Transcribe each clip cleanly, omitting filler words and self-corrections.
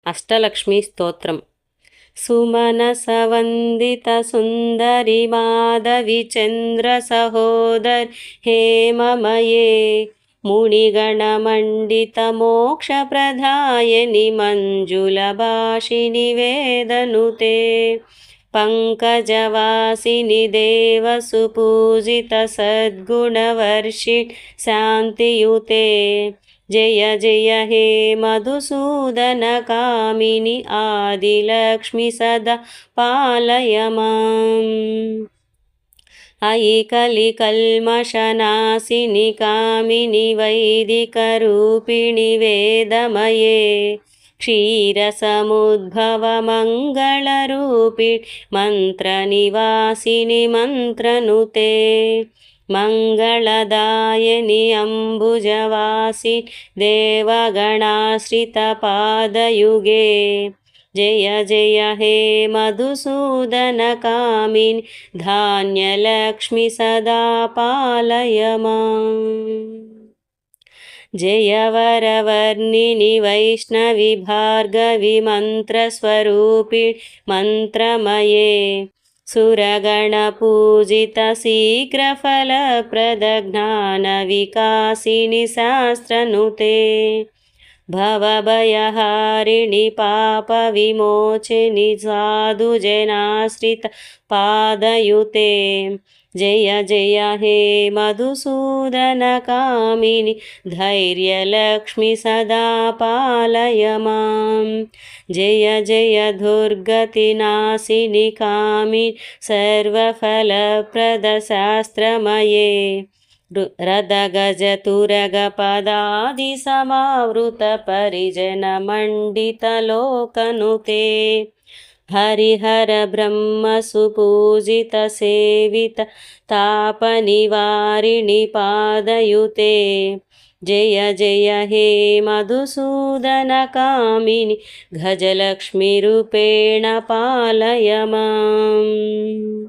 అష్టలక్ష్మీ స్తోత్రం. సుమనసవందితసుందరి మాధవి చంద్ర సహోదరి హేమమయే మునిగణమండిత మోక్షప్రదాయని మంజులభాషిణి వేదనుతే పంకజవాసిని దేవసుపూజిత సద్గుణవర్షిణి శాంతియుతే జయ జయ హే మధుసూదన కామిని ఆదిలక్ష్మి సదా పాలయ మాం. అయి కలి కల్మషనాశిని కామిని వైదిక రూపిణి వేదమయే క్షీరసముద్భవ మంగళరూపిణి మంత్రనివాసిని మంత్రనుతే మంగళదాయని అంబుజవాసి దేవగణాశ్రిత పాదయుగే జయ జయ హే మధుసూదన కామిని ధాన్యలక్ష్మి సదా పాలయ మాం. జయ వరవర్ణిని వైష్ణవి భార్గవి మంత్రస్వరూపిణి మంత్రమయే సురగణపూజిత శీఘ్రఫలప్రద జ్ఞాన వికాసిని శాస్త్రనుతే భవభయహారిణి పాప విమోచిని సాధుజనాశ్రిత పాదయుతే జయ జయ హే మధుసూదన కామిని ధైర్యలక్ష్మి సదా పాలయ మాం. జయ జయ దుర్గతి నాశిని కామిని సర్వఫలప్రద శాస్త్రమయే రథగజ తురగ పదాది సమావృత పరిజన మండిత లోకనుతే హరిహర బ్రహ్మ సుపూజిత సేవిత తాప నివారిణి పాదయుతే జయ జయ హే మధుసూదన కామిని గజలక్ష్మి రూపేణ పాలయ మాం.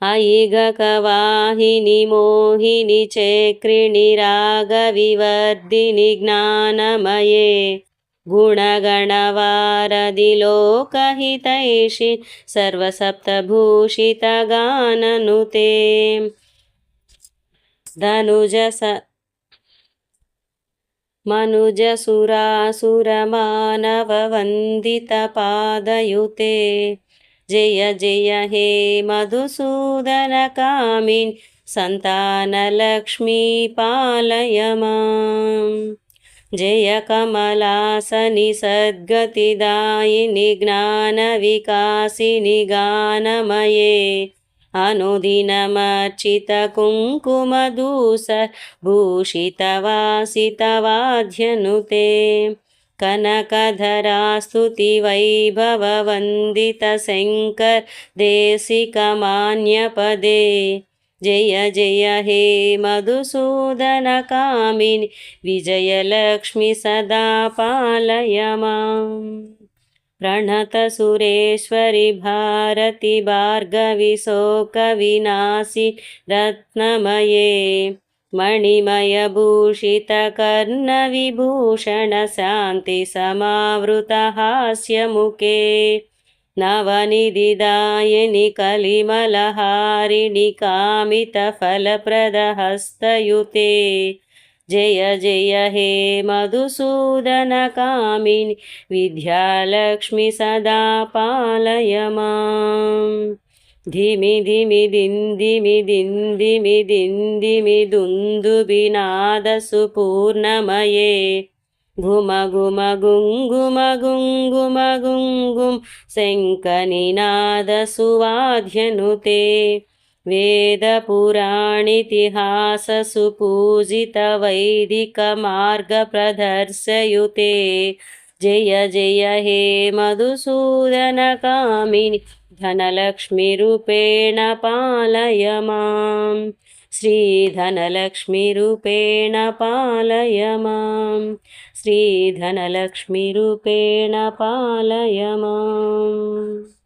ఐగకవాహిని మోహిని చక్రిణి రాగవివర్ధిని జ్ఞానమయే గుణగణవారధి లోకహితైషి సర్వసప్తభూషితగాననుతే మనుజసురాసురమానవవందిత పాదయుతే జయ జయ హే మధుసూదన కామిని సంతానలక్ష్మీ పాలయ మాం. జయ కమలాసని సద్గతిదాయిని జ్ఞాన వికాసిని గానమయే అనుదినమర్చిత కుంకుమదూస భూషితవాసితవాద్యనుతే కనకధరాస్తుతి వైభవ వందిత శంకర్ దేశికమాన్యపదే జయ జయ హే మధుసూదన కామిని విజయలక్ష్మి సదా పాలయ మాం. ప్రణత సురేశ్వరి భారతి భార్గవి శోక వినాశి రత్నమయే మణిమయ భూషిత కర్ణ విభూషణ శాంతి సమావృత హాస్యముఖే నవనిధిదాయని కలిమలహారిణి కామిత ఫలప్రద హస్తయుతే జయ జయ హే మధుసూదన కామిని విద్యాలక్ష్మి సదా పాలయ మాం. ధిమి ధిమి దిందిమి దిందిమి దిందిమి దుందుబినాద సుపూర్ణమయే ఘుమ ఘుమ గుంగుమ గుంగుమ గుంగుం శంఖనినాద సువాద్యనుతే వేద పురాణితిహాస సుపూజిత వైదిక మార్గ ప్రదర్శయుతే జయ జయ హే మధుసూదన కామిని ధనలక్ష్మి రూపేణ పాలయ మాం. శ్రీధనలక్ష్మి రూపేణ పాలయ మాం. శ్రీధనలక్ష్మి రూపేణ పాలయ మాం.